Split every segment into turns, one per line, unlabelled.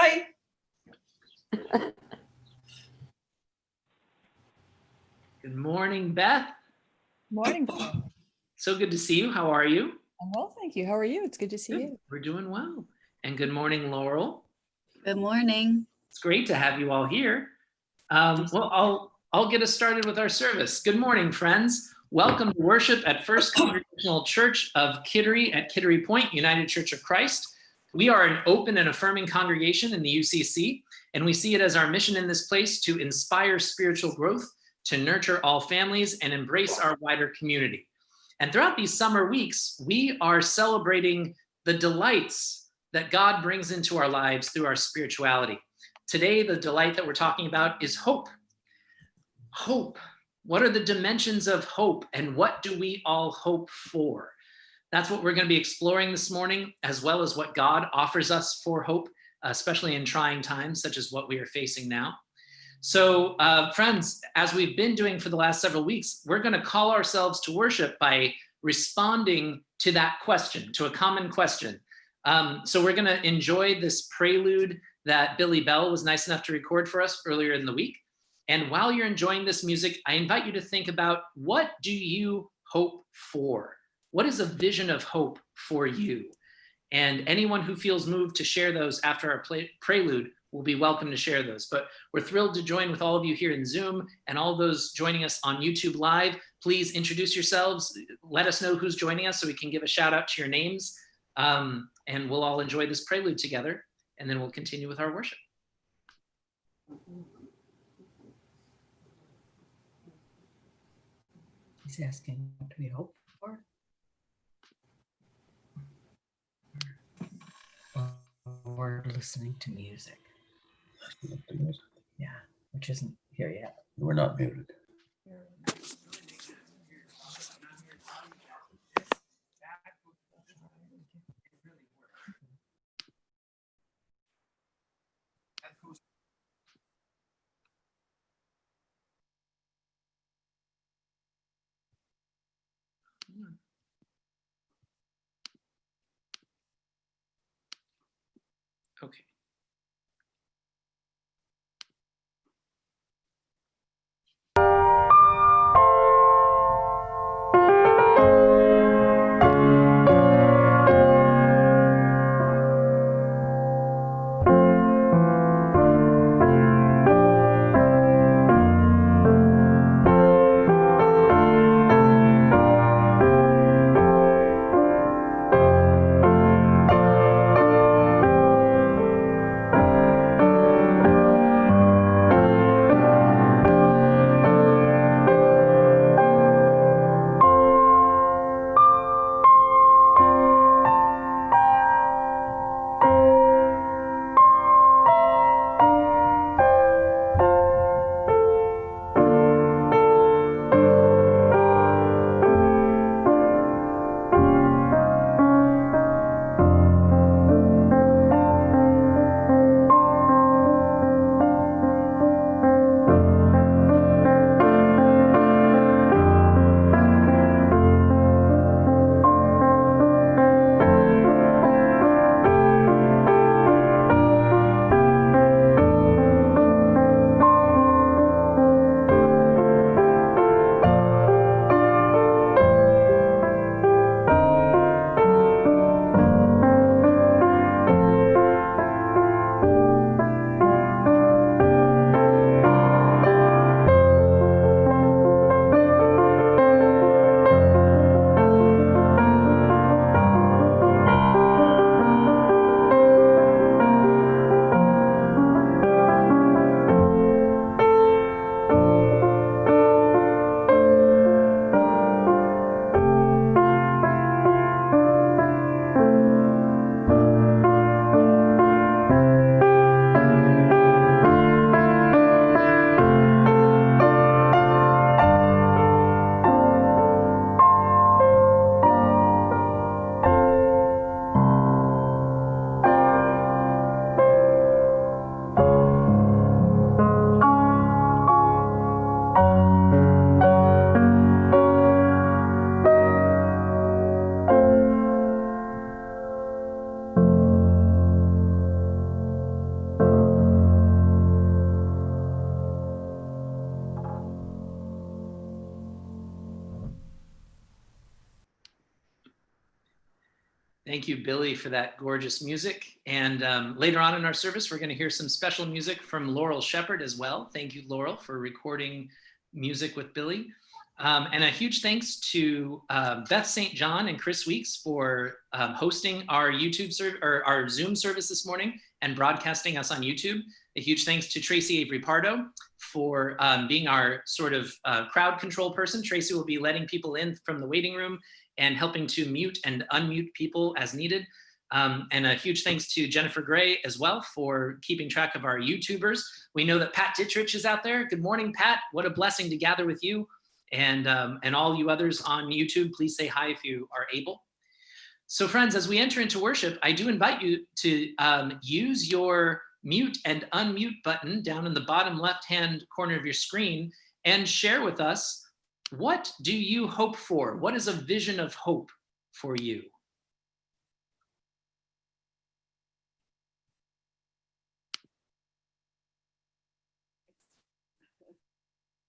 Bye.
Good morning, Beth.
Morning.
So good to see you. How are you?
I'm well, thank you. How are you? It's good to see you.
We're doing well. And good morning, Laurel.
Good morning.
It's great to have you all here. Well, I'll get us started with our service. Good morning, friends. Welcome to worship at First Congregational Church of Kittery at Kittery Point, United Church of Christ. We are an open and affirming congregation in the UCC, and we see it as our mission in this place to inspire spiritual growth, to nurture all families, and embrace our wider community. And throughout these summer weeks, we are celebrating the delights that God brings into our lives through our spirituality. Today, the delight that we're talking about is hope. Hope. What are the dimensions of hope, and what do we all hope for? That's what we're going to be exploring this morning, as well as what God offers us for hope, especially in trying times such as what we are facing now. So, friends, as we've been doing for the last several weeks, we're going to call ourselves to worship by responding to that question, to a common question. So we're going to enjoy this prelude that Billy Bell was nice enough to record for us earlier in the week. And while you're enjoying this music, I invite you to think about, what do you hope for? What is a vision of hope for you? And anyone who feels moved to share those after our prelude will be welcome to share those. But we're thrilled to join with all of you here in Zoom, and all those joining us on YouTube Live. Please introduce yourselves. Let us know who's joining us so we can give a shout out to your names. And we'll all enjoy this prelude together, and then we'll continue with our worship.
He's asking, what do we hope for? Or listening to music.
Listening to music.
Yeah, which isn't here yet.
We're not muted.
Okay. Thank you, Billy, for that gorgeous music. And later on in our service, we're going to hear some special music from Laurel Shepard as well. Thank you, Laurel, for recording music with Billy. And a huge thanks to Beth St. John and Chris Weeks for hosting our our Zoom service this morning and broadcasting us on YouTube. A huge thanks to Tracy Avery Pardo for being our sort of crowd control person. Tracy will be letting people in from the waiting room and helping to mute and unmute people as needed. And a huge thanks to Jennifer Gray as well for keeping track of our YouTubers. We know that Pat Dittrich is out there. Good morning, Pat. What a blessing to gather with you. And all you others on YouTube, please say hi if you are able. So friends, as we enter into worship, I do invite you to use your mute and unmute button down in the bottom left-hand corner of your screen and share with us, what do you hope for? What is a vision of hope for you?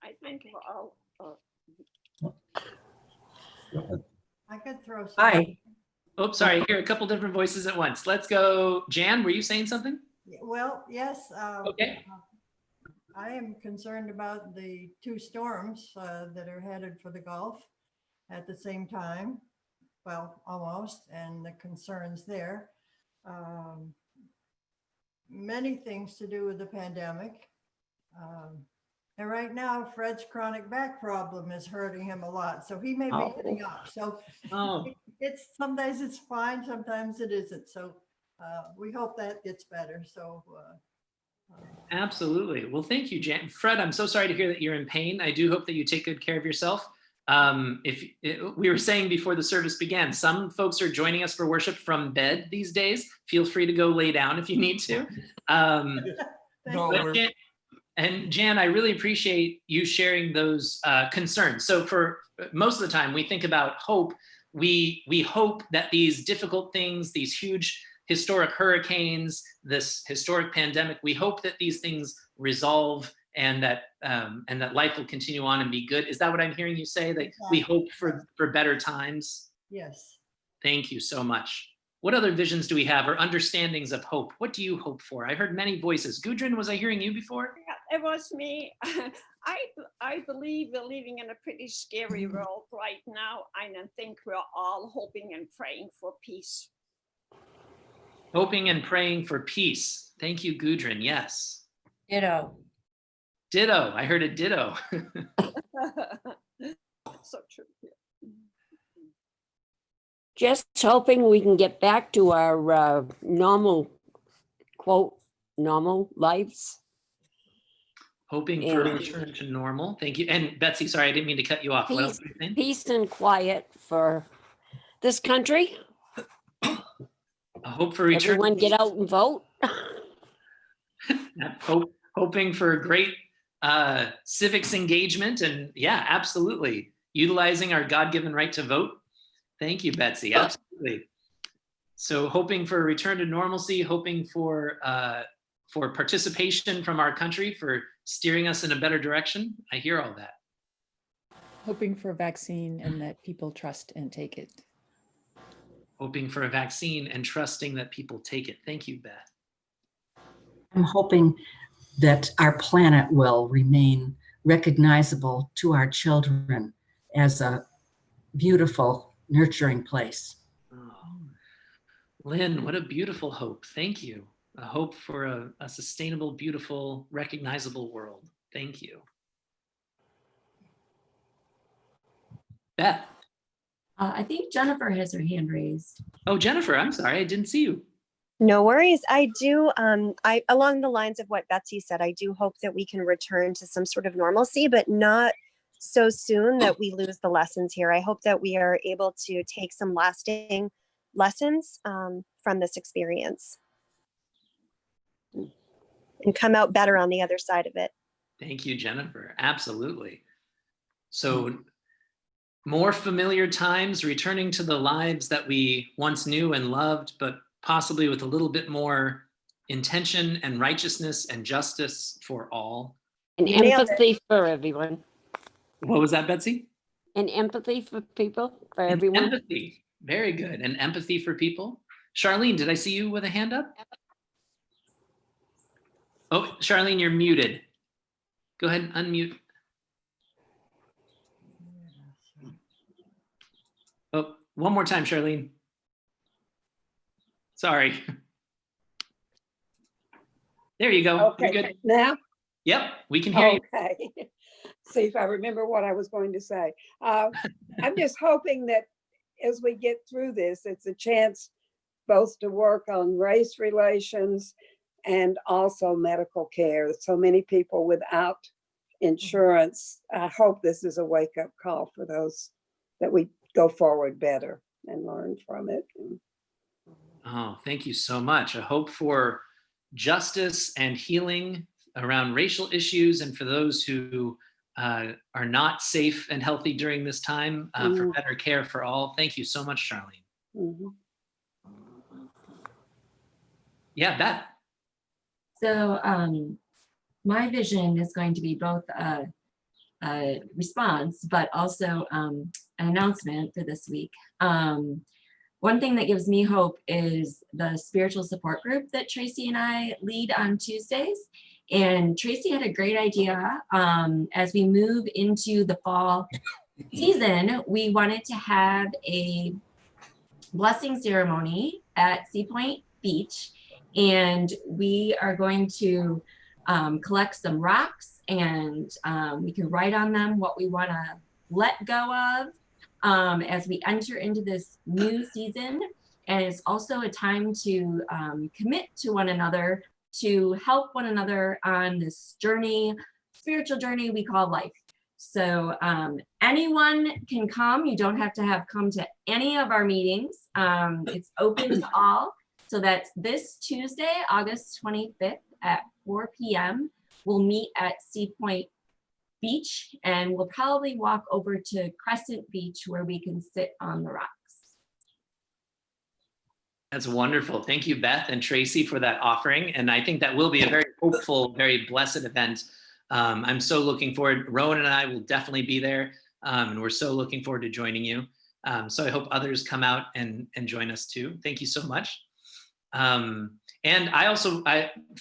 I think we're all.
Go ahead.
I could throw some.
Hi.
Oh, sorry, I hear a couple different voices at once. Let's go. Jan, were you saying something?
Well, yes.
Okay.
I am concerned about the two storms that are headed for the Gulf at the same time. Well, almost, and the concerns there. Many things to do with the pandemic. And right now, Fred's chronic back problem is hurting him a lot. So he may be getting up. So
Oh,
it's sometimes it's fine, sometimes it isn't. So we hope that gets better. So
absolutely. Well, thank you, Jan. Fred, I'm so sorry to hear that you're in pain. I do hope that you take good care of yourself. We were saying before the service began, some folks are joining us for worship from bed these days. Feel free to go lay down if you need to. And Jan, I really appreciate you sharing those concerns. So for most of the time, we think about hope. We hope that these difficult things, these huge historic hurricanes, this historic pandemic, we hope that these things resolve and that life will continue on and be good. Is that what I'm hearing you say? That we hope for better times?
yes.
Thank you so much. What other visions do we have or understandings of hope? What do you hope for? I heard many voices. Gudrun, was I hearing you before?
Yeah, it was me. I believe we're living in a pretty scary world right now, and I think we're all hoping and praying for peace.
Hoping and praying for peace. Thank you, Gudrun. Yes.
Ditto.
Ditto. I heard a ditto.
So true.
Just hoping we can get back to our normal, quote, normal lives.
Hoping for a
And-
return to normal. Thank you. And Betsy, sorry, I didn't mean to cut you off. What else were you saying?
Peace and quiet for this country.
A hope for return.
Everyone get out and vote.
Hoping for great civics engagement and yeah, absolutely. Utilizing our God-given right to vote. Thank you, Betsy. Absolutely. So hoping for a return to normalcy, hoping for participation from our country, for steering us in a better direction. I hear all that.
Hoping for a vaccine and that people trust and take it.
Hoping for a vaccine and trusting that people take it. Thank you, Beth.
I'm hoping that our planet will remain recognizable to our children as a beautiful, nurturing place.
Oh. Lynn, what a beautiful hope. Thank you. A hope for a sustainable, beautiful, recognizable world. Thank you. Beth.
I think Jennifer has her hand raised.
Oh, Jennifer, I'm sorry. I didn't see you.
No worries. I do. I along the lines of what Betsy said, I do hope that we can return to some sort of normalcy, but not so soon that we lose the lessons here. I hope that we are able to take some lasting lessons from this experience and come out better on the other side of it.
Thank you, Jennifer. Absolutely. So more familiar times, returning to the lives that we once knew and loved, but possibly with a little bit more intention and righteousness and justice for all.
And
You nailed
empathy for everyone.
What was that, Betsy?
And empathy for people, for
And
everyone.
empathy. Very good. And empathy for people. Charlene, did I see you with a hand up? Oh, Charlene, you're muted. Go ahead and unmute. Oh, one more time, Charlene. Sorry. There you go.
Okay,
You're good.
now?
Yep, we can hear you.
Okay. See if I remember what I was going to say. I'm just hoping that as we get through this, it's a chance both to work on race relations and also medical care. So many people without insurance. I hope this is a wake-up call for those, that we go forward better and learn from it.
Oh, thank you so much. I hope for justice and healing around racial issues, and for those who are not safe and healthy during this time, for better care for all. Thank you so much, Charlene. Yeah, Beth.
So my vision is going to be both a response, but also an announcement for this week. One thing that gives me hope is the spiritual support group that Tracy and I lead on Tuesdays. And Tracy had a great idea. As we move into the fall season, we wanted to have a blessing ceremony at Sea Point Beach. And we are going to collect some rocks, and we can write on them what we want to let go of as we enter into this new season. And it's also a time to commit to one another, to help one another on this journey, spiritual journey we call life. So anyone can come. You don't have to have come to any of our meetings. It's open to all. So that's this Tuesday, August 25th at 4 p.m. We'll meet at Sea Point Beach, and we'll probably walk over to Crescent Beach where we can sit on the rocks.
That's wonderful. Thank you, Beth and Tracy, for that offering. And I think that will be a very hopeful, very blessed event. I'm so looking forward. Rowan and I will definitely be there. And we're so looking forward to joining you. So I hope others come out and join us too. Thank you so much. And I also,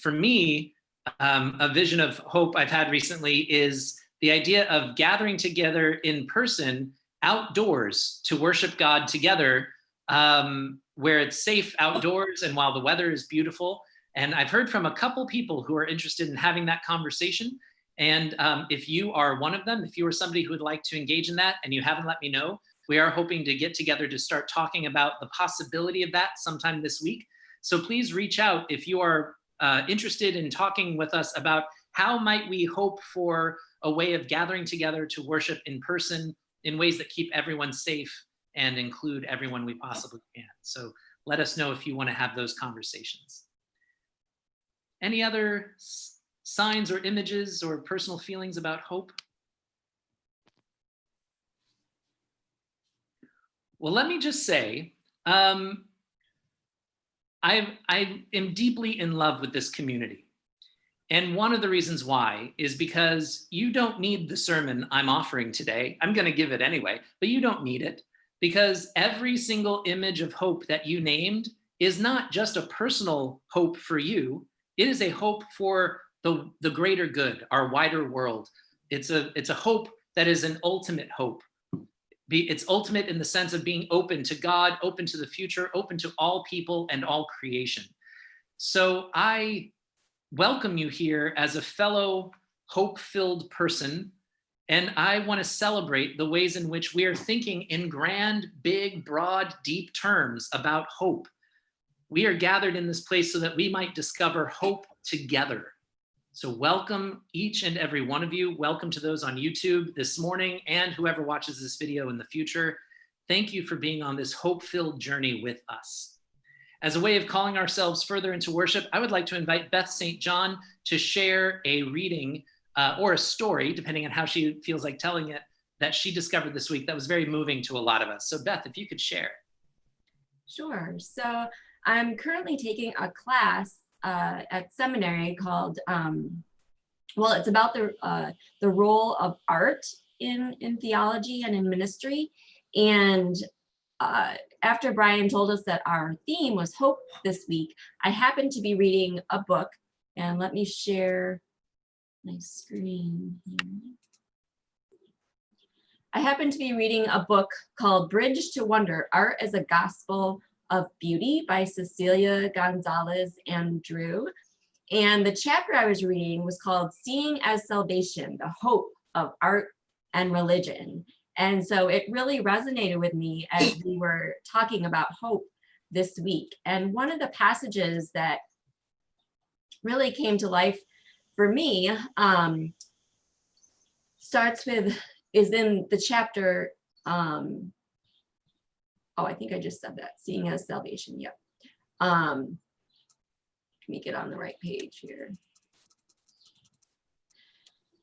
for me, a vision of hope I've had recently is the idea of gathering together in person outdoors to worship God together, where it's safe outdoors and while the weather is beautiful. And I've heard from a couple people who are interested in having that conversation. And if you are one of them, if you are somebody who would like to engage in that and you haven't let me know, we are hoping to get together to start talking about the possibility of that sometime this week. So please reach out if you are interested in talking with us about how might we hope for a way of gathering together to worship in person in ways that keep everyone safe and include everyone we possibly can. So let us know if you want to have those conversations. Any other signs or images or personal feelings about hope? Well, let me just say, I am deeply in love with this community. And one of the reasons why is because you don't need the sermon I'm offering today. I'm going to give it anyway, but you don't need it, because every single image of hope that you named is not just a personal hope for you. It is a hope for the greater good, our wider world. It's a hope that is an ultimate hope. It's ultimate in the sense of being open to God, open to the future, open to all people and all creation. So I welcome you here as a fellow hope-filled person, and I want to celebrate the ways in which we are thinking in grand, big, broad, deep terms about hope. We are gathered in this place so that we might discover hope together. So welcome each and every one of you. Welcome to those on YouTube this morning and whoever watches this video in the future. Thank you for being on this hope-filled journey with us. As a way of calling ourselves further into worship, I would like to invite Beth St. John to share a reading or a story, depending on how she feels like telling it, that she discovered this week that was very moving to a lot of us. So Beth, if you could share.
Sure. So I'm currently taking a class at seminary called, well, it's about the role of art in theology and in ministry. And after Brian told us that our theme was hope this week, I happened to be reading a book, and let me share my screen here. I happened to be reading a book called Bridge to Wonder, Art as a Gospel of Beauty by Cecilia Gonzalez Andrew. And the chapter I was reading was called Seeing as Salvation, the Hope of Art and Religion. And so it really resonated with me as we were talking about hope this week. And one of the passages that really came to life for me is in the chapter, oh, I think I just said that, Seeing as Salvation, yep. Let me get on the right page here.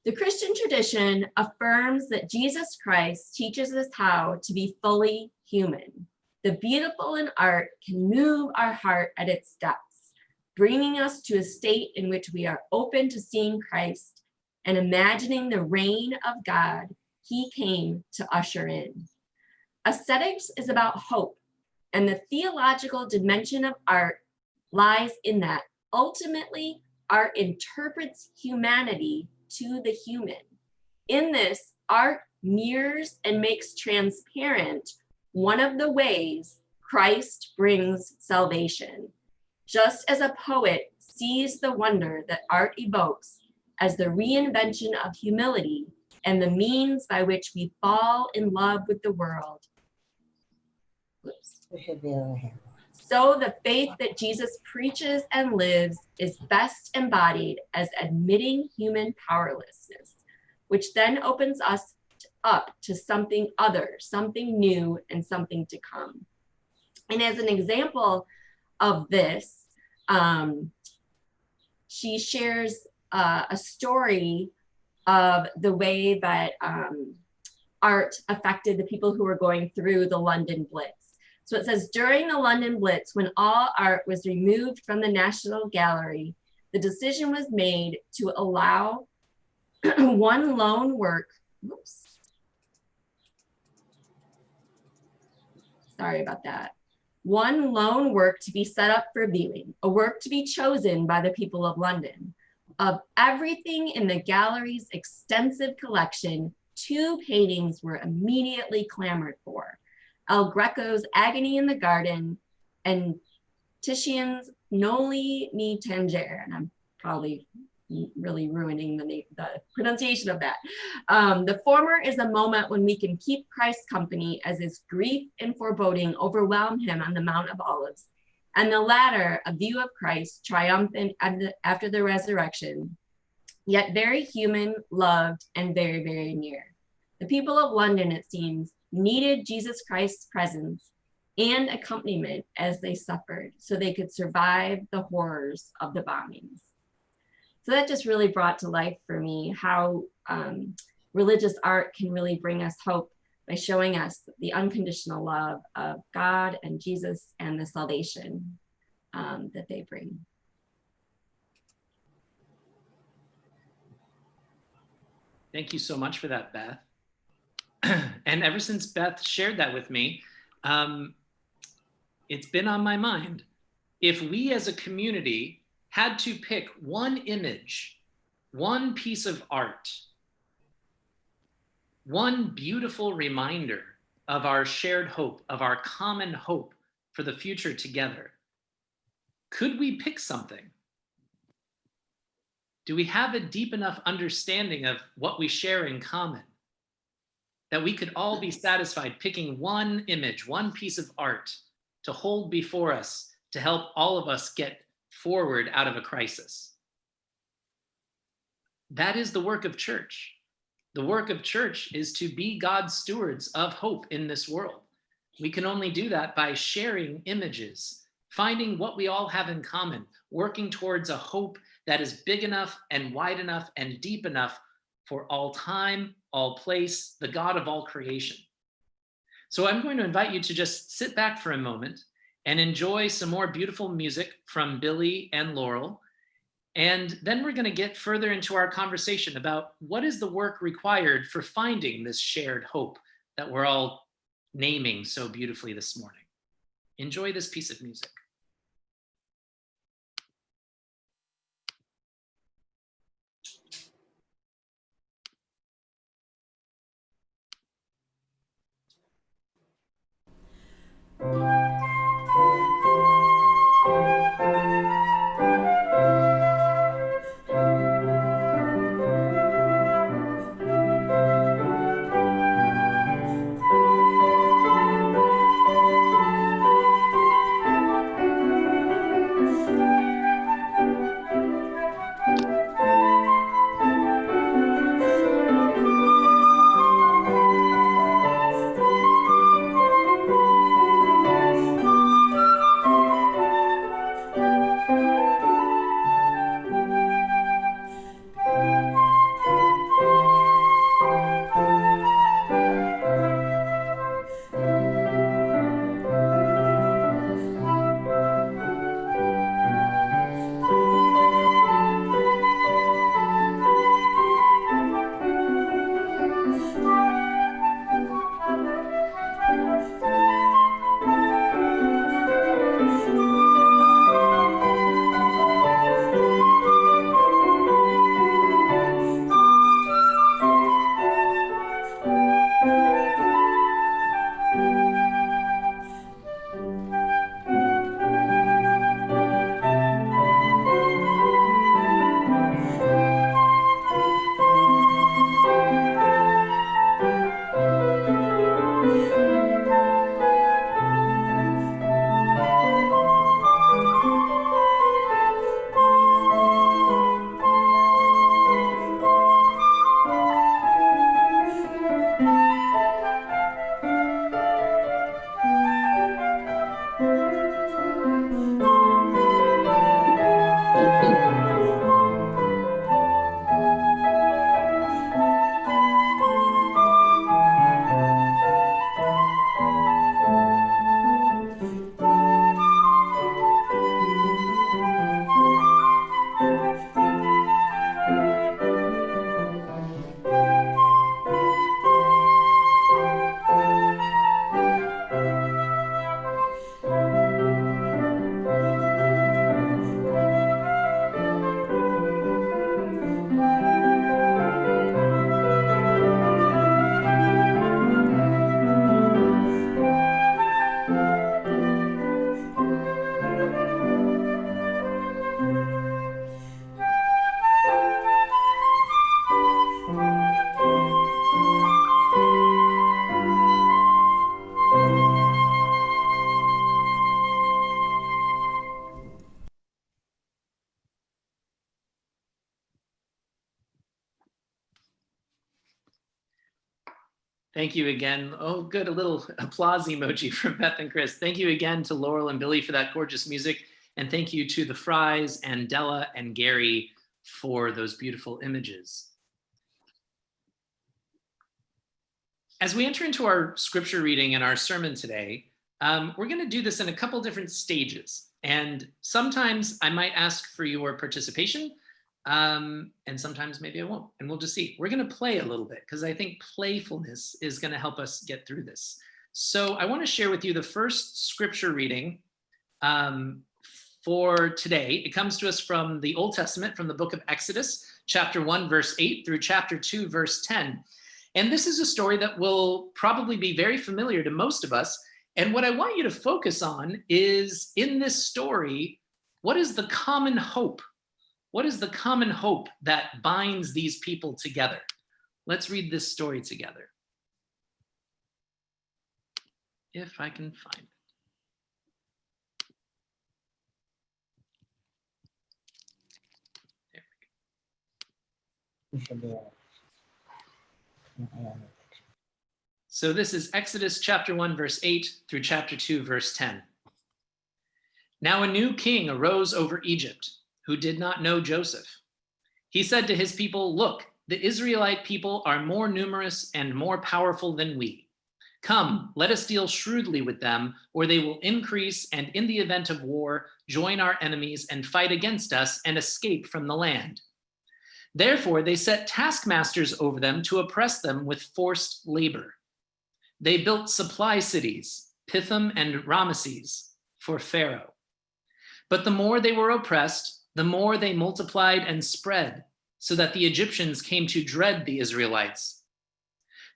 The Christian tradition affirms that Jesus Christ teaches us how to be fully human. The beautiful in art can move our heart at its depths, bringing us to a state in which we are open to seeing Christ and imagining the reign of God he came to usher in. Aesthetics is about hope, and the theological dimension of art lies in that ultimately art interprets humanity to the human. In this, art mirrors and makes transparent one of the ways Christ brings salvation. Just as a poet sees the wonder that art evokes as the reinvention of humility and the means by which we fall in love with the world. Oops. So the faith that Jesus preaches and lives is best embodied as admitting human powerlessness, which then opens us up to something other, something new, and something to come. And as an example of this, she shares a story of the way that art affected the people who were going through the London Blitz. So it says, during the London Blitz, when all art was removed from the National Gallery, the decision was made to allow one lone work, oops, sorry about that, one lone work to be set up for viewing, a work to be chosen by the people of London. Of everything in the gallery's extensive collection, 2 paintings were immediately clamored for. El Greco's Agony in the Garden and Titian's Noli Me Tangere. And I'm probably really ruining the pronunciation of that. The former is a moment when we can keep Christ company as his grief and foreboding overwhelm him on the Mount of Olives. And the latter, a view of Christ triumphant after the resurrection, yet very human, loved, and very, very near. The people of London, it seems, needed Jesus Christ's presence and accompaniment as they suffered so they could survive the horrors of the bombings. So that just really brought to life for me how religious art can really bring us hope by showing us the unconditional love of God and Jesus and the salvation that they bring.
Thank you so much for that, Beth. And ever since Beth shared that with me, it's been on my mind. If we as a community had to pick one image, one piece of art, one beautiful reminder of our shared hope, of our common hope for the future together, could we pick something? Do we have a deep enough understanding of what we share in common that we could all be satisfied picking one image, one piece of art to hold before us to help all of us get forward out of a crisis? That is the work of church. The work of church is to be God's stewards of hope in this world. We can only do that by sharing images, finding what we all have in common, working towards a hope that is big enough and wide enough and deep enough for all time, all place, the God of all creation. So I'm going to invite you to just sit back for a moment and enjoy some more beautiful music from Billy and Laurel. And then we're going to get further into our conversation about what is the work required for finding this shared hope that we're all naming so beautifully this morning. Enjoy this piece of music. Thank you again. Oh, good, a little applause emoji from Beth and Chris. Thank you again to Laurel and Billy for that gorgeous music. And thank you to the Fries and Della and Gary for those beautiful images. As we enter into our scripture reading and our sermon today, we're going to do this in a couple different stages. And sometimes I might ask for your participation, and sometimes maybe I won't, and we'll just see. We're going to play a little bit because I think playfulness is going to help us get through this. So I want to share with you the first scripture reading for today. It comes to us from the Old Testament, from the book of Exodus, chapter 1, verse 8 through chapter 2, verse 10. And this is a story that will probably be very familiar to most of us. And what I want you to focus on is, in this story, what is the common hope? What is the common hope that binds these people together? Let's read this story together. If I can find it. So this is Exodus chapter 1, verse 8 through chapter 2, verse 10. Now a new king arose over Egypt, who did not know Joseph. He said to his people, "Look, the Israelite people are more numerous and more powerful than we. Come, let us deal shrewdly with them, or they will increase and in the event of war, join our enemies and fight against us and escape from the land." Therefore, they set taskmasters over them to oppress them with forced labor. They built supply cities, Pithom and Ramesses, for Pharaoh. But the more they were oppressed, the more they multiplied and spread, so that the Egyptians came to dread the Israelites.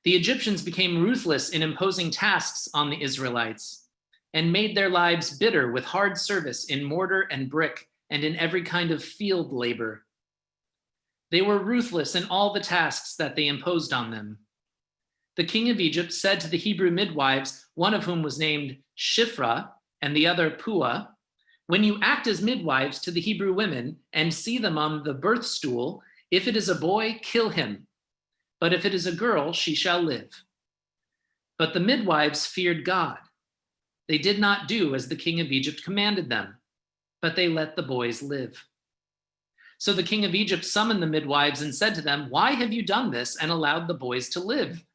The Egyptians became ruthless in imposing tasks on the Israelites and made their lives bitter with hard service in mortar and brick and in every kind of field labor. They were ruthless in all the tasks that they imposed on them. The king of Egypt said to the Hebrew midwives, one of whom was named Shiphrah and the other Puah, "When you act as midwives to the Hebrew women and see them on the birth stool, if it is a boy, kill him. But if it is a girl, she shall live." But the midwives feared God. They did not do as the king of Egypt commanded them, but they let the boys live. So the king of Egypt summoned the midwives and said to them, "Why have you done this and allowed the boys to live?"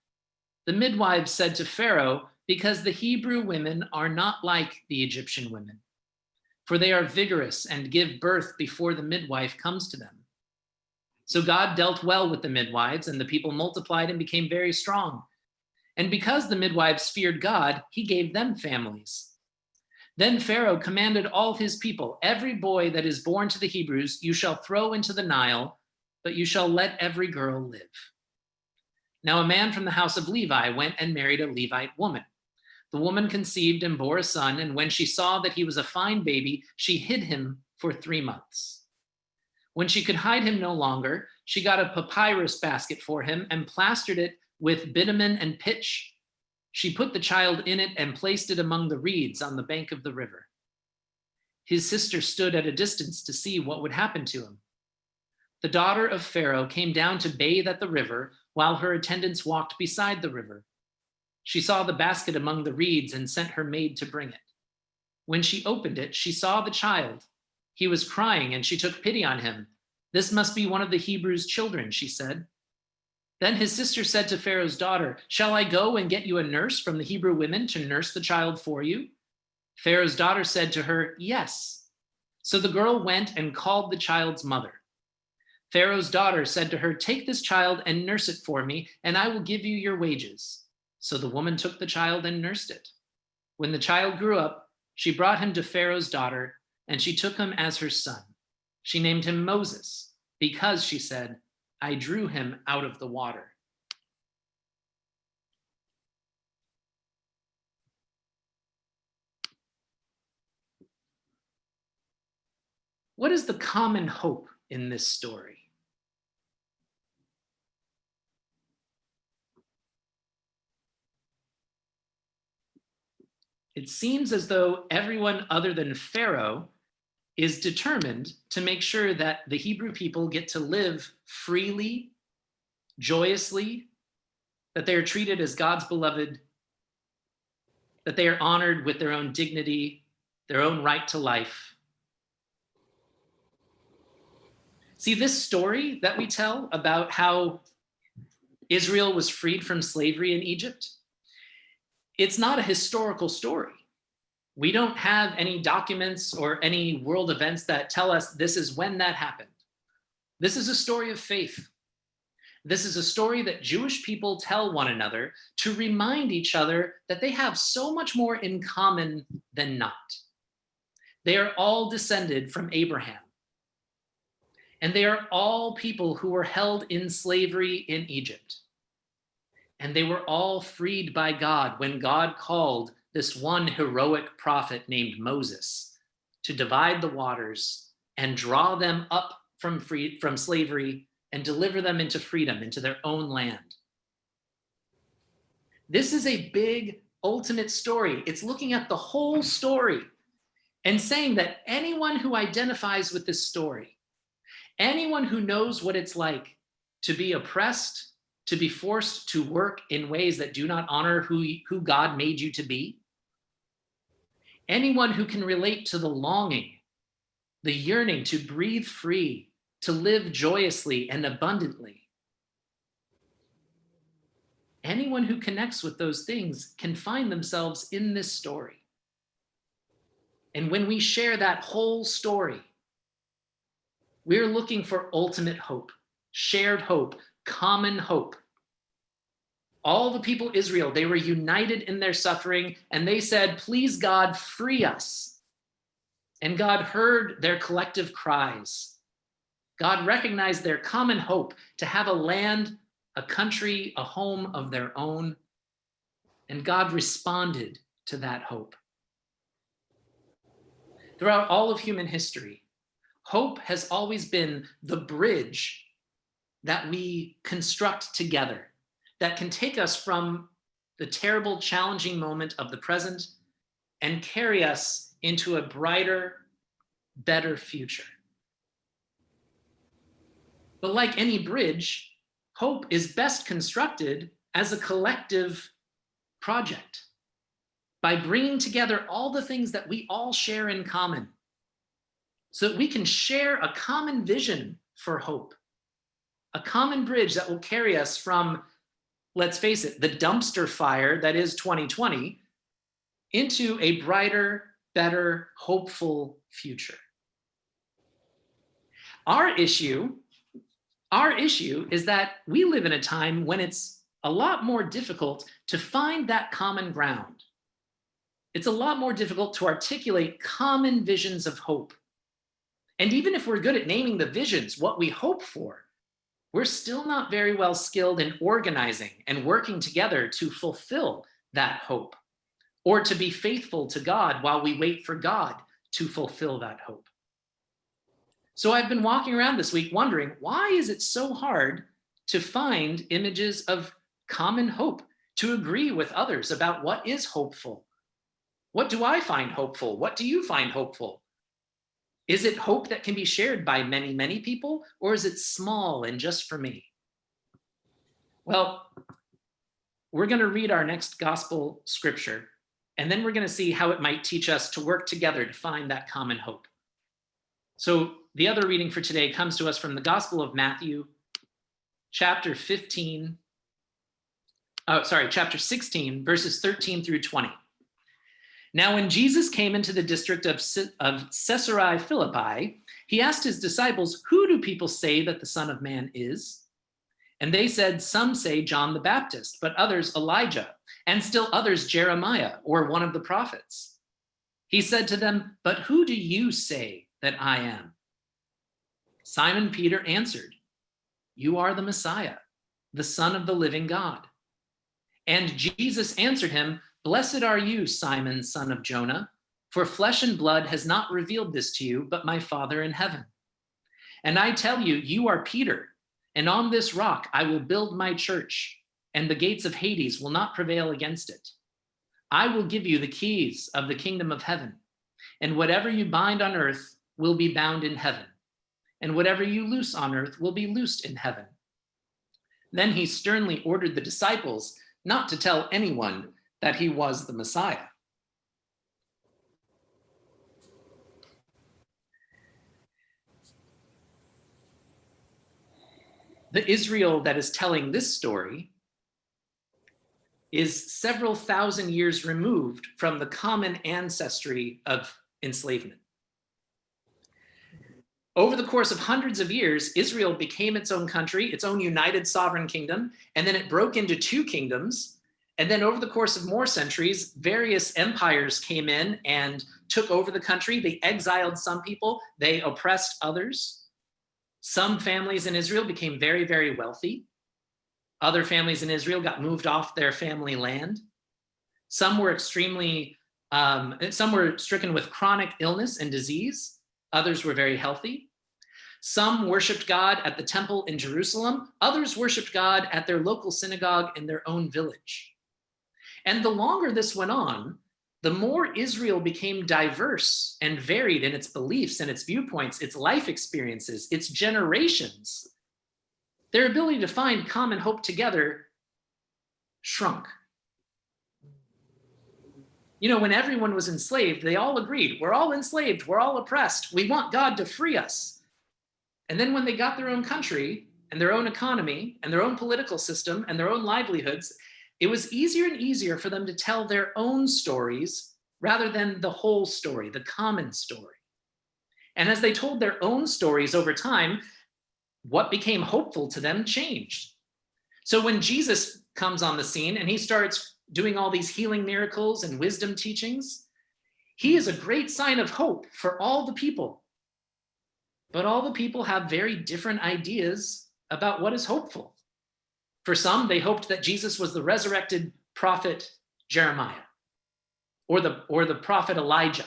The midwives said to Pharaoh, "Because the Hebrew women are not like the Egyptian women, for they are vigorous and give birth before the midwife comes to them." So God dealt well with the midwives, and the people multiplied and became very strong. And because the midwives feared God, he gave them families. Then Pharaoh commanded all his people, "Every boy that is born to the Hebrews you shall throw into the Nile, but you shall let every girl live." Now a man from the house of Levi went and married a Levite woman. The woman conceived and bore a son, and when she saw that he was a fine baby, she hid him for 3 months. When she could hide him no longer, she got a papyrus basket for him and plastered it with bitumen and pitch. She put the child in it and placed it among the reeds on the bank of the river. His sister stood at a distance to see what would happen to him. The daughter of Pharaoh came down to bathe at the river while her attendants walked beside the river. She saw the basket among the reeds and sent her maid to bring it. When she opened it, she saw the child. He was crying, and she took pity on him. "This must be one of the Hebrews' children," she said. Then his sister said to Pharaoh's daughter, "Shall I go and get you a nurse from the Hebrew women to nurse the child for you?" Pharaoh's daughter said to her, "Yes." So the girl went and called the child's mother. Pharaoh's daughter said to her, "Take this child and nurse it for me, and I will give you your wages." So the woman took the child and nursed it. When the child grew up, she brought him to Pharaoh's daughter, and she took him as her son. She named him Moses, because, she said, "I drew him out of the water." What is the common hope in this story? It seems as though everyone other than Pharaoh is determined to make sure that the Hebrew people get to live freely, joyously, that they are treated as God's beloved, that they are honored with their own dignity, their own right to life. See, this story that we tell about how Israel was freed from slavery in Egypt, it's not a historical story. We don't have any documents or any world events that tell us this is when that happened. This is a story of faith. This is a story that Jewish people tell one another to remind each other that they have so much more in common than not. They are all descended from Abraham. And they are all people who were held in slavery in Egypt. And they were all freed by God when God called this one heroic prophet named Moses to divide the waters and draw them up from slavery and deliver them into freedom, into their own land. This is a big, ultimate story. It's looking at the whole story and saying that anyone who identifies with this story, anyone who knows what it's like to be oppressed, to be forced to work in ways that do not honor who God made you to be, anyone who can relate to the longing, the yearning to breathe free, to live joyously and abundantly, anyone who connects with those things can find themselves in this story. And when we share that whole story, we're looking for ultimate hope, shared hope, common hope. All the people Israel, they were united in their suffering, and they said, please God, free us. And God heard their collective cries. God recognized their common hope to have a land, a country, a home of their own. And God responded to that hope. Throughout all of human history, hope has always been the bridge that we construct together that can take us from the terrible, challenging moment of the present and carry us into a brighter, better future. But like any bridge, hope is best constructed as a collective project by bringing together all the things that we all share in common so that we can share a common vision for hope, a common bridge that will carry us from, let's face it, the dumpster fire that is 2020 into a brighter, better, hopeful future. Our issue is that we live in a time when it's a lot more difficult to find that common ground. It's a lot more difficult to articulate common visions of hope. And even if we're good at naming the visions, what we hope for, we're still not very well skilled in organizing and working together to fulfill that hope, or to be faithful to God while we wait for God to fulfill that hope. So I've been walking around this week wondering, why is it so hard to find images of common hope, to agree with others about what is hopeful? What do I find hopeful? What do you find hopeful? Is it hope that can be shared by many, many people, or is it small and just for me? Well, we're going to read our next gospel scripture, and then we're going to see how it might teach us to work together to find that common hope. So the other reading for today comes to us from the Gospel of Matthew, chapter 16, verses 13 through 20. Now, when Jesus came into the district of Caesarea Philippi, he asked his disciples, "Who do people say that the Son of Man is?" And they said, "Some say John the Baptist, but others Elijah, and still others Jeremiah, or one of the prophets." He said to them, "But who do you say that I am?" Simon Peter answered, "You are the Messiah, the Son of the living God." And Jesus answered him, "Blessed are you, Simon, son of Jonah, for flesh and blood has not revealed this to you, but my Father in heaven. And I tell you, you are Peter, and on this rock I will build my church, and the gates of Hades will not prevail against it. I will give you the keys of the kingdom of heaven, and whatever you bind on earth will be bound in heaven, and whatever you loose on earth will be loosed in heaven." Then he sternly ordered the disciples not to tell anyone that he was the Messiah. The Israel that is telling this story is several thousand years removed from the common ancestry of enslavement. Over the course of hundreds of years, Israel became its own country, its own united sovereign kingdom, and then it broke into two kingdoms. And then over the course of more centuries, various empires came in and took over the country. They exiled some people, they oppressed others. Some families in Israel became very, very wealthy. Other families in Israel got moved off their family land. Some were stricken with chronic illness and disease. Others were very healthy. Some worshiped God at the temple in Jerusalem. Others worshiped God at their local synagogue in their own village. And the longer this went on, the more Israel became diverse and varied in its beliefs and its viewpoints, its life experiences, its generations. Their ability to find common hope together shrunk. You know, when everyone was enslaved, they all agreed, we're all enslaved, we're all oppressed, we want God to free us. And then when they got their own country and their own economy and their own political system and their own livelihoods, it was easier and easier for them to tell their own stories rather than the whole story, the common story. And as they told their own stories over time, what became hopeful to them changed. So when Jesus comes on the scene and he starts doing all these healing miracles and wisdom teachings. He is a great sign of hope for all the people. But all the people have very different ideas about what is hopeful. For some, they hoped that Jesus was the resurrected prophet Jeremiah or the prophet Elijah.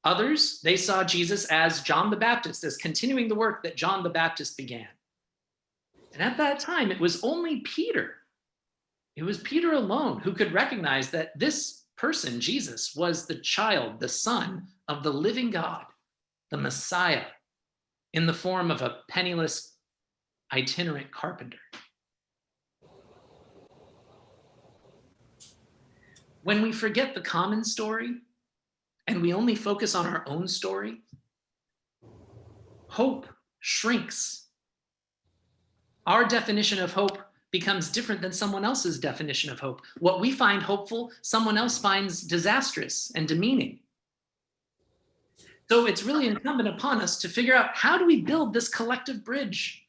Others, they saw Jesus as John the Baptist, as continuing the work that John the Baptist began. And at that time, it was only Peter. It was Peter alone who could recognize that this person, Jesus, was the child, the son of the living God, the Messiah, in the form of a penniless, itinerant carpenter. When we forget the common story and we only focus on our own story, hope shrinks. Our definition of hope becomes different than someone else's definition of hope. What we find hopeful, someone else finds disastrous and demeaning. So it's really incumbent upon us to figure out, how do we build this collective bridge?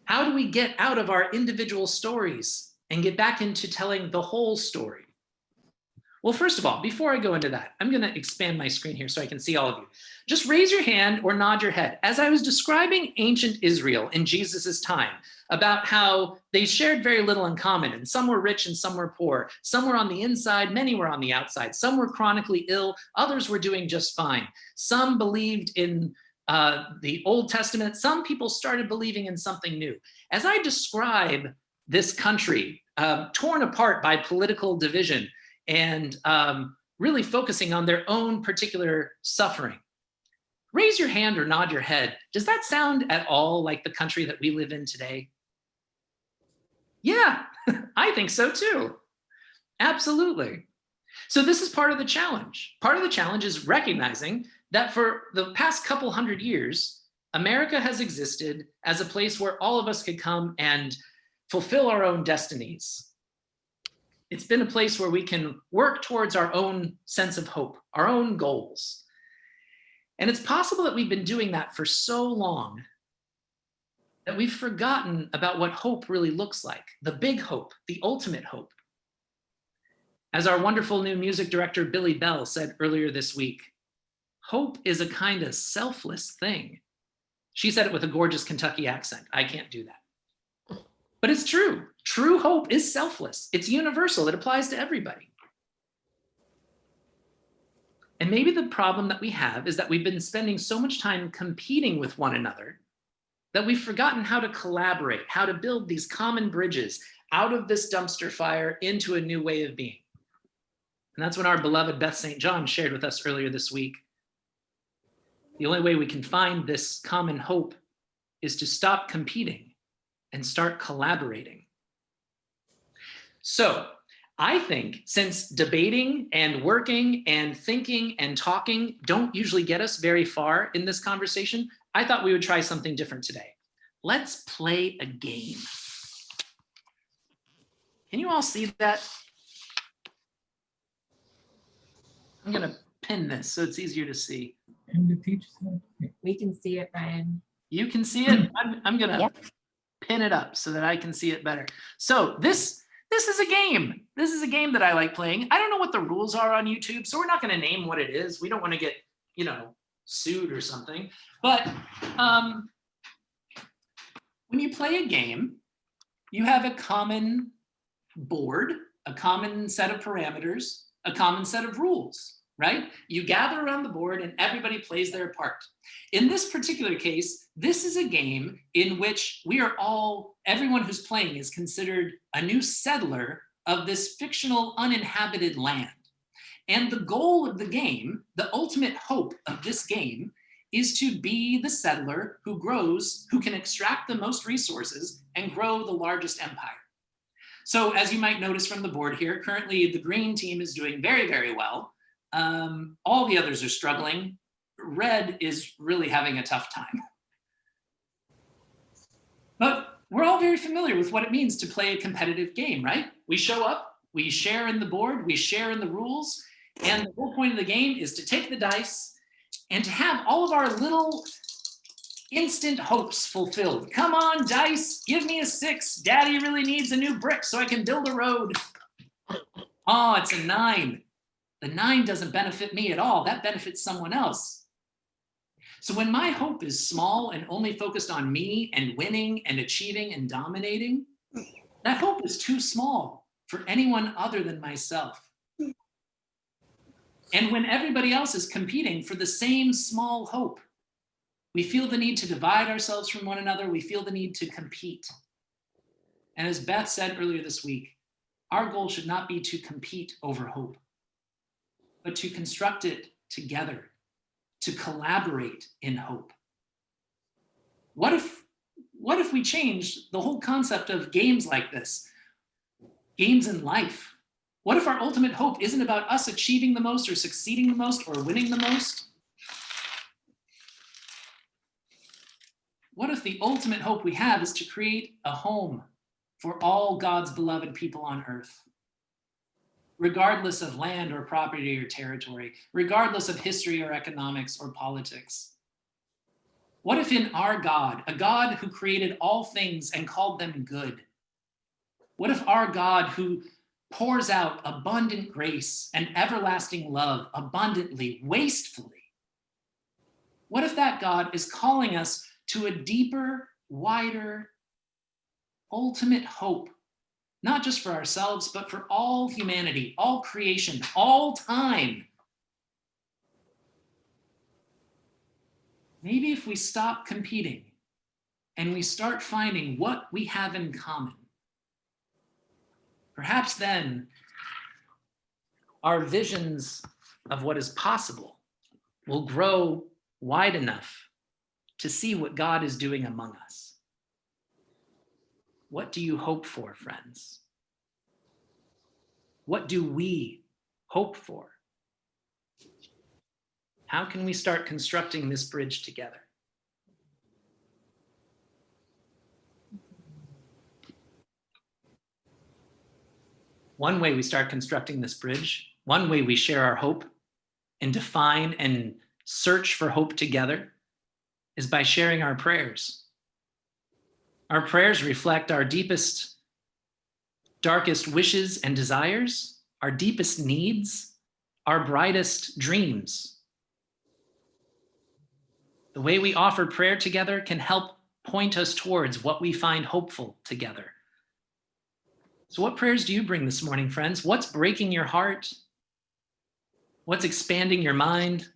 How do we get out of our individual stories and get back into telling the whole story? Well, first of all, before I go into that, I'm going to expand my screen here so I can see all of you. Just raise your hand or nod your head. As I was describing ancient Israel in Jesus's time, about how they shared very little in common, and some were rich and some were poor. Some were on the inside, many were on the outside. Some were chronically ill, others were doing just fine. Some believed in the Old Testament. Some people started believing in something new. As I describe this country torn apart by political division, and really focusing on their own particular suffering. Raise your hand or nod your head. Does that sound at all like the country that we live in today? Yeah, I think so too. Absolutely. So this is part of the challenge. Part of the challenge is recognizing that for the past couple hundred years, America has existed as a place where all of us could come and fulfill our own destinies. It's been a place where we can work towards our own sense of hope, our own goals. And it's possible that we've been doing that for so long that we've forgotten about what hope really looks like, the big hope, the ultimate hope. As our wonderful new music director, Billy Bell, said earlier this week, hope is a kind of selfless thing. She said it with a gorgeous Kentucky accent. I can't do that. But it's true. True hope is selfless. It's universal. It applies to everybody. And maybe the problem that we have is that we've been spending so much time competing with one another that we've forgotten how to collaborate, how to build these common bridges out of this dumpster fire into a new way of being. And that's what our beloved Beth St. John shared with us earlier this week. The only way we can find this common hope is to stop competing and start collaborating. So I think since debating and working and thinking and talking don't usually get us very far in this conversation, I thought we would try something different today. Let's play a game. Can you all see that? I'm gonna pin this so it's easier to see.
And the teacher said,
We can see it, Brian.
You can see it? I'm gonna pin it up so that I can see it better. So this is a game. This is a game that I like playing. I don't know what the rules are on YouTube, so we're not gonna name what it is. We don't wanna get, sued or something. But when you play a game, you have a common board, a common set of parameters, a common set of rules, right? You gather around the board and everybody plays their part. In this particular case, this is a game in which everyone who's playing is considered a new settler of this fictional uninhabited land. And the goal of the game, the ultimate hope of this game, is to be the settler who can extract the most resources and grow the largest empire. So as you might notice from the board here, currently the green team is doing very, very well. All the others are struggling. Red is really having a tough time. But we're all very familiar with what it means to play a competitive game, right? We show up, we share in the board, we share in the rules, and the whole point of the game is to take the dice and to have all of our little Instant hopes fulfilled. Come on, dice, give me a 6. Daddy really needs a new brick so I can build a road. Oh, it's a 9. The 9 doesn't benefit me at all. That benefits someone else. So when my hope is small and only focused on me and winning and achieving and dominating, that hope is too small for anyone other than myself. And when everybody else is competing for the same small hope, we feel the need to divide ourselves from one another. We feel the need to compete. And as Beth said earlier this week, our goal should not be to compete over hope, but to construct it together, to collaborate in hope. What if we changed the whole concept of games like this, games in life? What if our ultimate hope isn't about us achieving the most or succeeding the most or winning the most? What if the ultimate hope we have is to create a home for all God's beloved people on earth, regardless of land or property or territory, regardless of history or economics or politics? What if in our God, a God who created all things and called them good, what if our God who pours out abundant grace and everlasting love abundantly, wastefully, what if that God is calling us to a deeper, wider, ultimate hope, not just for ourselves, but for all humanity, all creation, all time? Maybe if we stop competing and we start finding what we have in common, perhaps then our visions of what is possible will grow wide enough to see what God is doing among us. What do you hope for, friends? What do we hope for? How can we start constructing this bridge together? One way we start constructing this bridge, one way we share our hope and define and search for hope together, is by sharing our prayers. Our prayers reflect our deepest, darkest wishes and desires, our deepest needs, our brightest dreams. The way we offer prayer together can help point us towards what we find hopeful together. So what prayers do you bring this morning, friends? What's breaking your heart? What's expanding your mind?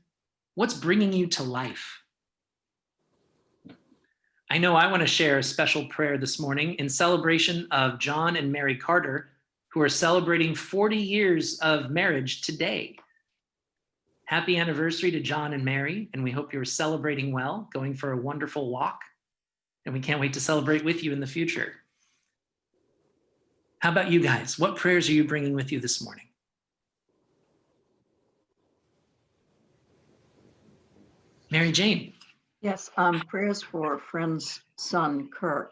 What's bringing you to life? I know I want to share a special prayer this morning in celebration of John and Mary Carter, who are celebrating 40 years of marriage today. Happy anniversary to John and Mary, and we hope you're celebrating well, going for a wonderful walk, and we can't wait to celebrate with you in the future. How about you guys? What prayers are you bringing with you this morning? Mary Jane.
Yes, prayers for a friend's son, Kirk,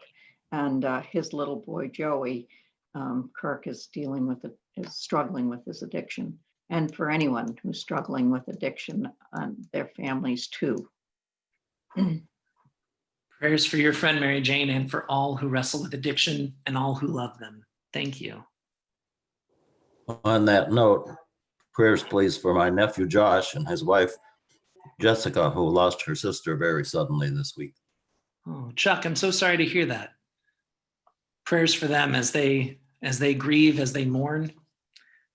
and his little boy, Joey. Kirk is struggling with his addiction, and for anyone who's struggling with addiction, their families too.
Prayers for your friend, Mary Jane, and for all who wrestle with addiction and all who love them. Thank you.
On that note, prayers please for my nephew Josh and his wife Jessica, who lost her sister very suddenly this week.
Oh, Chuck, I'm so sorry to hear that. Prayers for them as they grieve, as they mourn.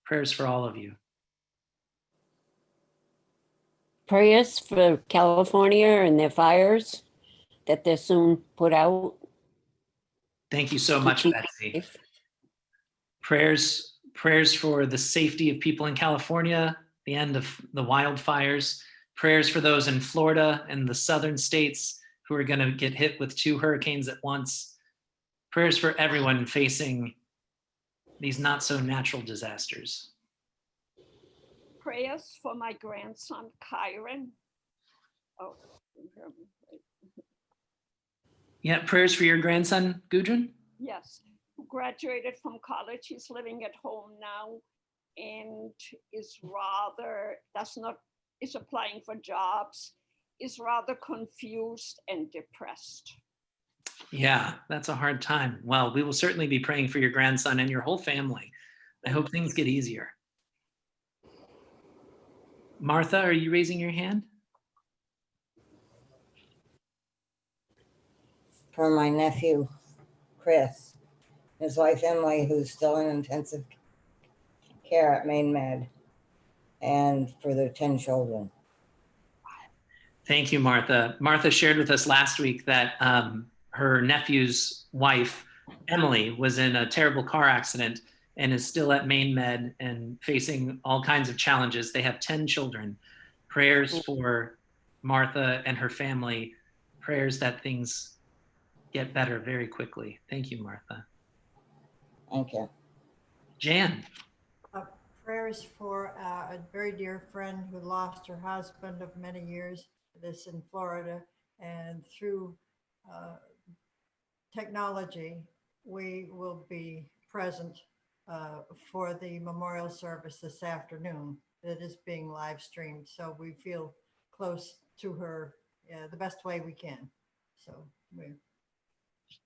Prayers for all of you.
Prayers for California and their fires that they're soon put out.
Thank you so much, Betsy. Prayers for the safety of people in California, the end of the wildfires. Prayers for those in Florida and the southern states who are going to get hit with 2 hurricanes at once. Prayers for everyone facing these not so natural disasters.
Prayers for my grandson, Kyron. Oh,
Yeah, prayers for your grandson, Gudrun?
yes, who graduated from college. He's living at home now and is applying for jobs is rather confused and depressed.
Yeah, that's a hard time. Well, we will certainly be praying for your grandson and your whole family. I hope things get easier. Martha, are you raising your hand?
For my nephew, Chris, his wife Emily, who's still in intensive care at Maine Med, and for their 10 children.
Thank you, Martha. Martha shared with us last week that her nephew's wife, Emily, was in a terrible car accident and is still at Maine Med and facing all kinds of challenges. They have 10 children. Prayers for Martha and her family, prayers that things get better very quickly. Thank you, Martha.
Thank you.
Jan.
Prayers for a very dear friend who lost her husband of many years, this in Florida, and through technology, we will be present for the memorial service this afternoon that is being live streamed. So we feel close to her the best way we can. So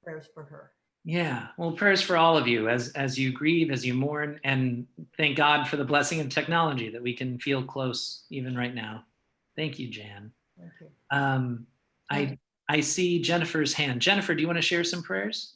prayers for her.
Yeah, well, prayers for all of you as you grieve, as you mourn, and thank God for the blessing of technology that we can feel close even right now. Thank you, Jan.
Thank you.
I see Jennifer's hand. Jennifer, do you want to share some prayers?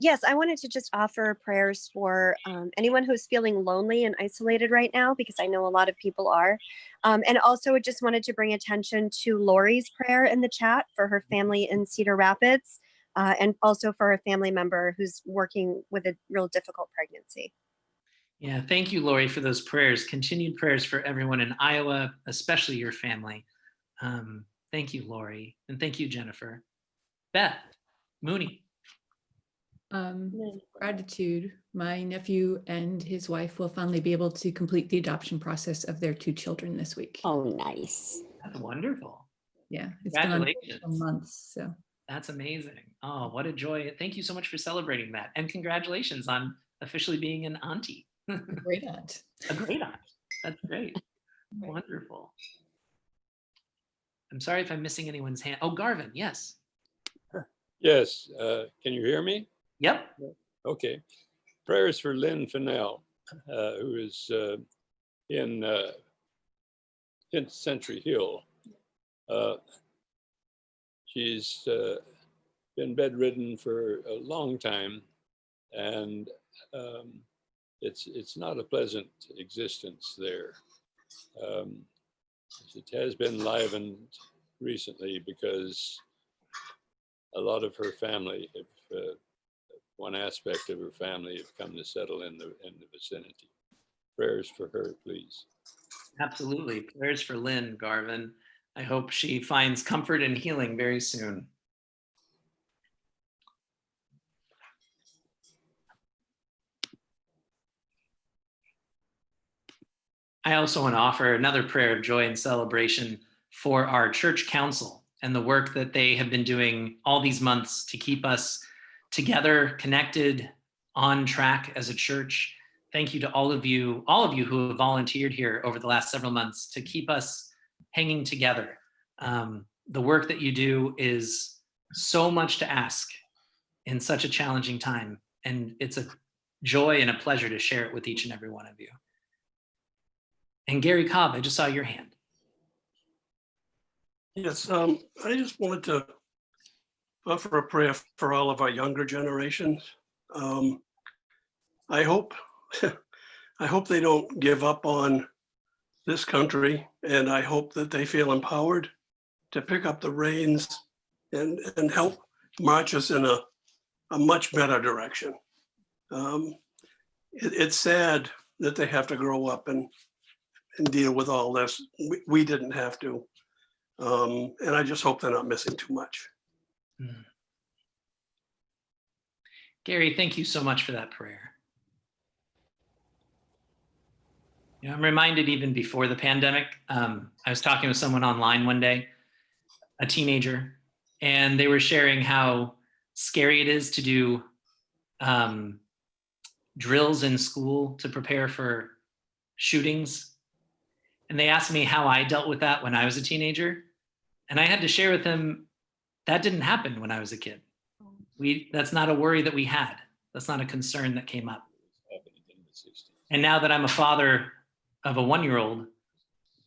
Yes, I wanted to just offer prayers for anyone who's feeling lonely and isolated right now, because I know a lot of people are. And also I just wanted to bring attention to Lori's prayer in the chat for her family in Cedar Rapids, and also for a family member who's working with a real difficult pregnancy.
Yeah, thank you, Lori, for those prayers. Continued prayers for everyone in Iowa, especially your family. Thank you, Lori, and thank you, Jennifer. Beth Mooney.
Gratitude. My nephew and his wife will finally be able to complete the adoption process of their 2 children this week.
Oh, nice.
That's wonderful.
Yeah, it's been on
Congratulations.
for months. So
That's amazing. Oh, what a joy. Thank you so much for celebrating that. And congratulations on officially being an auntie.
a great aunt.
A great aunt. That's great. Wonderful. I'm sorry if I'm missing anyone's hand. Oh, Garvin, yes.
Yes, can you hear me?
Yep.
Okay. Prayers for Lynn Fennell, who is in Century Hill. She's been bedridden for a long time, and it's not a pleasant existence there. It has been livened recently because a lot of her family, one aspect of her family, have come to settle in the vicinity. Prayers for her, please.
Absolutely. Prayers for Lynn, Garvin. I hope she finds comfort and healing very soon. I also want to offer another prayer of joy and celebration for our church council and the work that they have been doing all these months to keep us together, connected, on track as a church. Thank you to all of you who have volunteered here over the last several months to keep us hanging together. The work that you do is so much to ask in such a challenging time, and it's a joy and a pleasure to share it with each and every one of you. And Gary Cobb, I just saw your hand.
Yes, I just wanted to offer a prayer for all of our younger generations. I hope they don't give up on this country, and I hope that they feel empowered to pick up the reins and help march us in a much better direction. It's sad that they have to grow up and deal with all this. We didn't have to. And I just hope they're not missing too much.
Gary, thank you so much for that prayer. You know, I'm reminded even before the pandemic, I was talking with someone online one day, a teenager, and they were sharing how scary it is to do drills in school to prepare for shootings. And they asked me how I dealt with that when I was a teenager. And I had to share with him, that didn't happen when I was a kid. That's not a worry that we had. That's not a concern that came up. And now that I'm a father of a 1-year-old,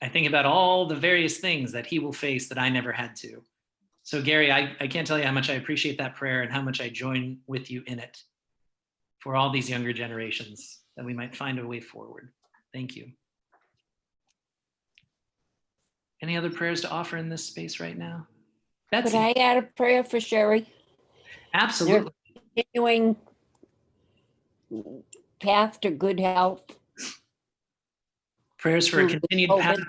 I think about all the various things that he will face that I never had to. So Gary, I can't tell you how much I appreciate that prayer and how much I join with you in it for all these younger generations, that we might find a way forward. Thank you. Any other prayers to offer in this space right now?
Could
Betsy?
I add a prayer for Sherry?
Absolutely.
Their continuing path to good health.
Prayers for a
through
continued
COVID.
path.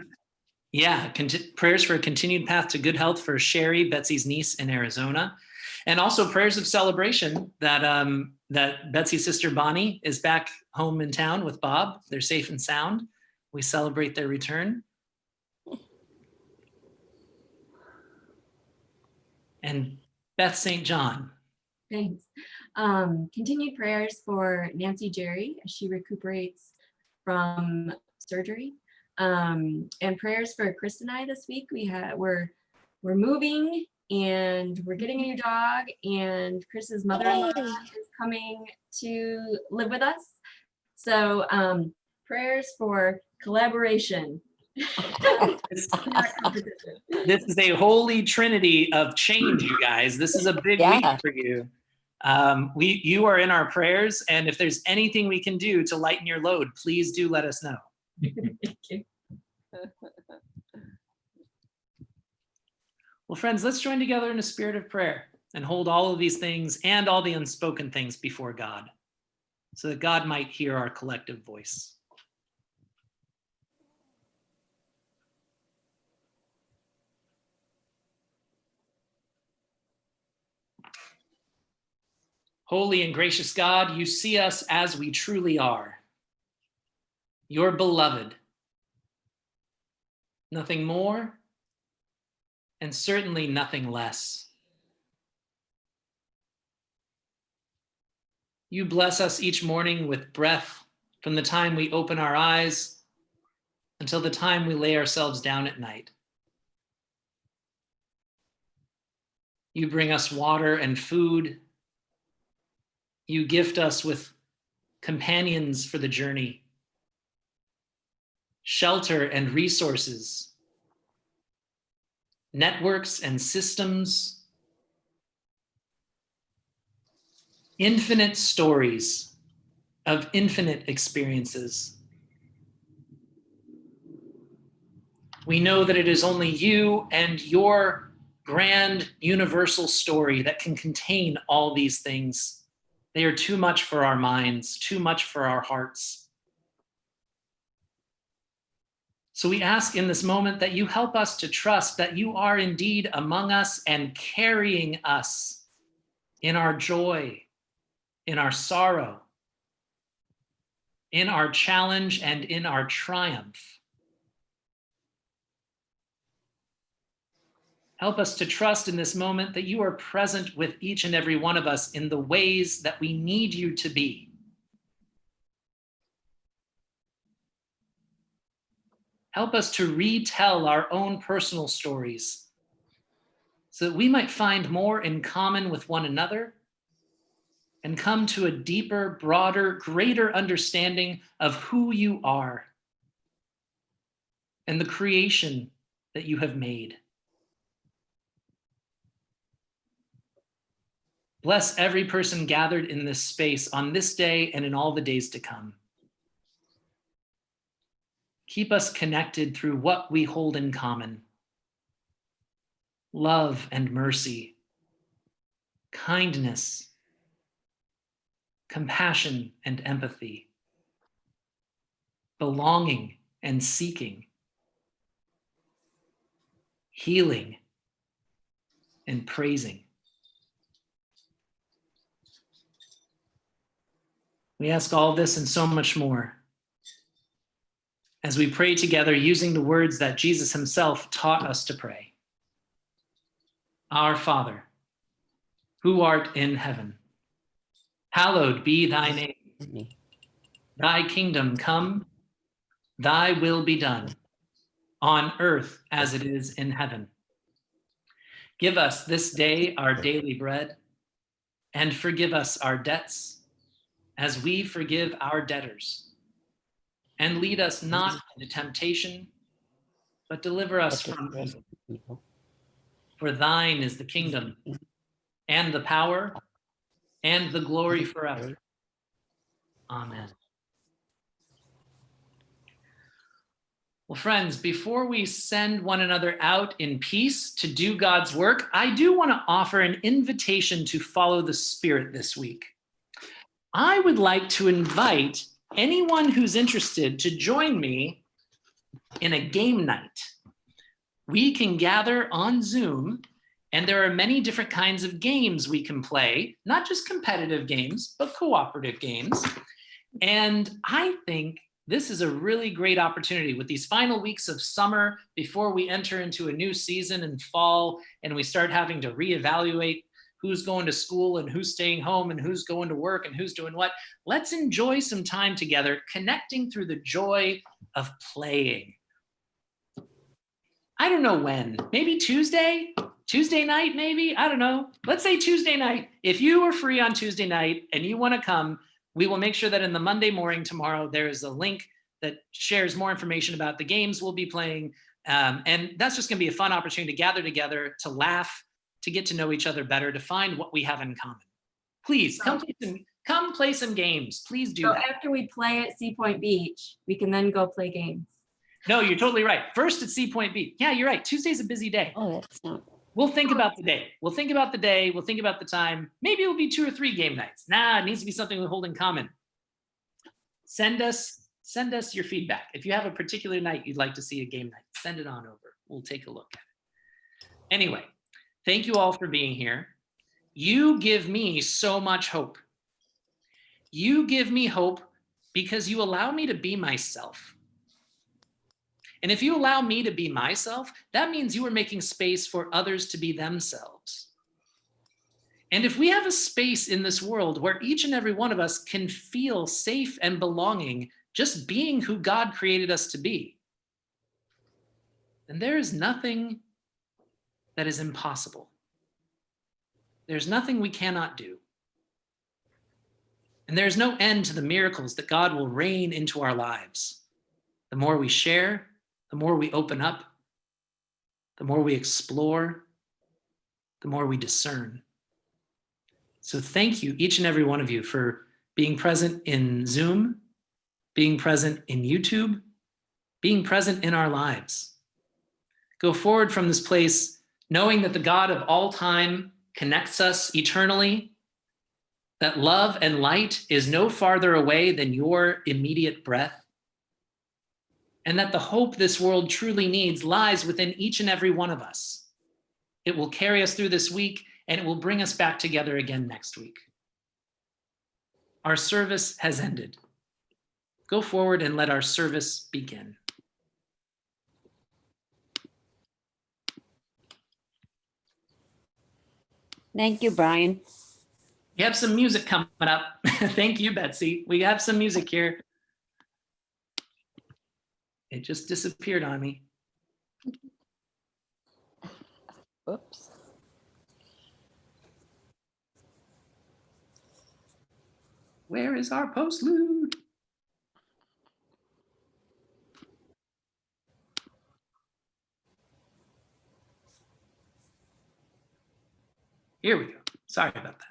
Yeah, prayers for a continued path to good health for Sherry, Betsy's niece in Arizona. And also prayers of celebration that that Betsy's sister Bonnie is back home in town with Bob. They're safe and sound. We celebrate their return. And Beth St. John.
Thanks. Continued prayers for Nancy Jerry as she recuperates from surgery. And prayers for Chris and I this week. We're moving and we're getting a new dog, and Chris's mother-in-law is coming to live with us. So prayers for collaboration.
This is a holy trinity of change, you guys. This is a big week for you. You are in our prayers, and if there's anything we can do to lighten your load, please do let us know.
Thank you.
Well, friends, let's join together in a spirit of prayer and hold all of these things and all the unspoken things before God, so that God might hear our collective voice. Holy and gracious God, you see us as we truly are, your beloved. Nothing more, and certainly nothing less. You bless us each morning with breath from the time we open our eyes until the time we lay ourselves down at night. You bring us water and food. You gift us with companions for the journey, shelter and resources, networks and systems, infinite stories of infinite experiences. We know that it is only you and your grand universal story that can contain all these things. They are too much for our minds, too much for our hearts. So we ask in this moment that you help us to trust that you are indeed among us and carrying us in our joy, in our sorrow, in our challenge, and in our triumph. Help us to trust in this moment that you are present with each and every one of us in the ways that we need you to be. Help us to retell our own personal stories so that we might find more in common with one another and come to a deeper, broader, greater understanding of who you are and the creation that you have made. Bless every person gathered in this space on this day and in all the days to come. Keep us connected through what we hold in common: love and mercy, kindness, compassion and empathy, belonging and seeking, healing and praising. We ask all this and so much more as we pray together using the words that Jesus himself taught us to pray. Our Father, who art in heaven, hallowed be thy name. Thy kingdom come, thy will be done, on earth as it is in heaven. Give us this day our daily bread, and forgive us our debts, as we forgive our debtors. And lead us not into temptation, but deliver us from evil. For thine is the kingdom, and the power, and the glory forever. Amen. Well, friends, before we send one another out in peace to do God's work, I do want to offer an invitation to follow the Spirit this week. I would like to invite anyone who's interested to join me in a game night. We can gather on Zoom, and there are many different kinds of games we can play, not just competitive games, but cooperative games. And I think this is a really great opportunity with these final weeks of summer before we enter into a new season in fall and we start having to reevaluate who's going to school and who's staying home and who's going to work and who's doing what. Let's enjoy some time together, connecting through the joy of playing. I don't know when, maybe Tuesday night, maybe, I don't know. Let's say Tuesday night. If you are free on Tuesday night and you want to come, we will make sure that in the Monday morning tomorrow, there is a link that shares more information about the games we'll be playing. And that's just going to be a fun opportunity to gather together, to laugh, to get to know each other better, to find what we have in common. Please come play some games. Please do that.
After we play at Sea Point Beach, we can then go play games.
No, you're totally right. First at Sea Point Beach. Yeah, you're right. Tuesday's a busy day.
Oh, that's not.
We'll think about the day. We'll think about the day. We'll think about the time. Maybe it'll be 2 or 3 game nights. Nah, it needs to be something we hold in common. Send us your feedback. If you have a particular night you'd like to see a game night, send it on over. We'll take a look at it. Anyway, thank you all for being here. You give me so much hope. You give me hope because you allow me to be myself. And if you allow me to be myself, that means you are making space for others to be themselves. And if we have a space in this world where each and every one of us can feel safe and belonging, just being who God created us to be, then there is nothing that is impossible. There's nothing we cannot do. And there's no end to the miracles that God will rain into our lives. The more we share, the more we open up, the more we explore, the more we discern. So thank you, each and every one of you, for being present in Zoom, being present in YouTube, being present in our lives. Go forward from this place knowing that the God of all time connects us eternally, that love and light is no farther away than your immediate breath, and that the hope this world truly needs lies within each and every one of us. It will carry us through this week, and it will bring us back together again next week. Our service has ended. Go forward and let our service begin.
Thank you, Brian.
We have some music coming up. Thank you, Betsy. We have some music here. It just disappeared on me.
Oops.
Where is our postlude? Here we go. Sorry about that.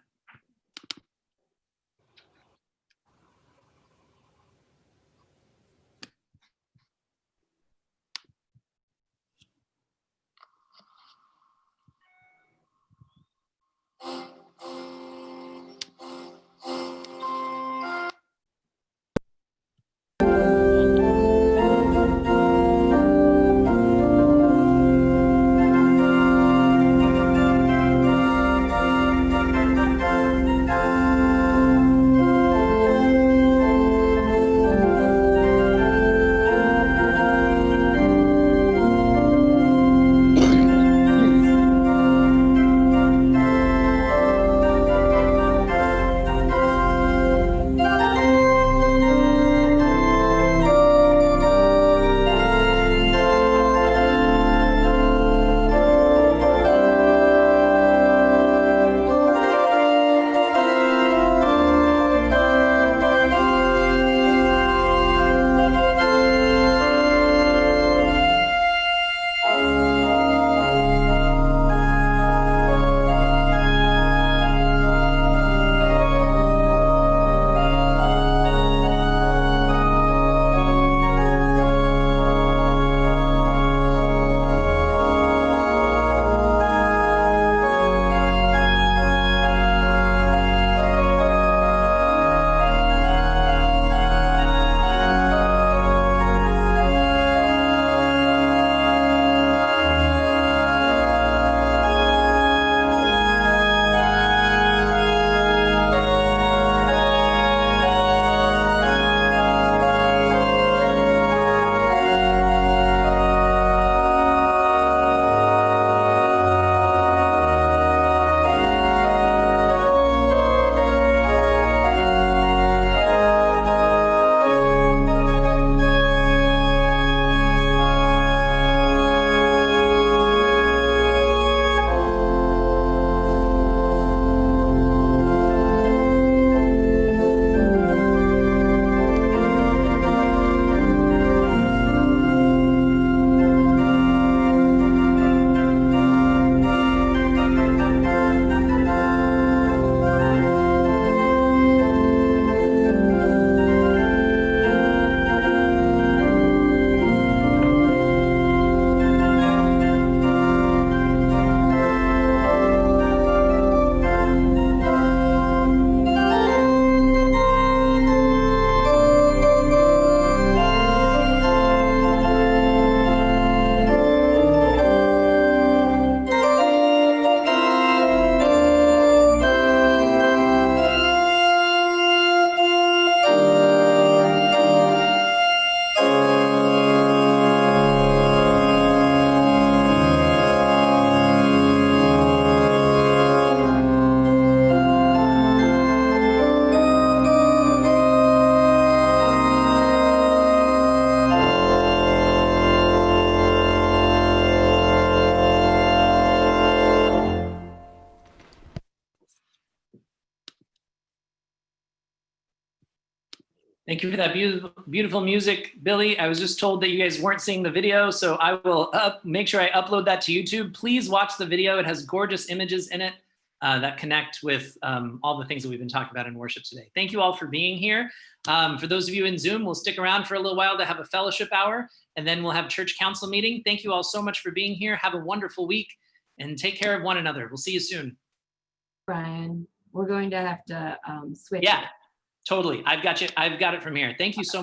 Thank you for that beautiful, beautiful music, Billy. I was just told that you guys weren't seeing the video, so I will make sure I upload that to YouTube. Please watch the video. It has gorgeous images in it that connect with all the things that we've been talking about in worship today. Thank you all for being here. For those of you in Zoom, we'll stick around for a little while to have a fellowship hour, and then we'll have church council meeting. Thank you all so much for being here. Have a wonderful week, and take care of one another. We'll see you soon.
Brian, we're going to have to switch.
Yeah, totally. I've got you. I've got it from here. Thank you so much.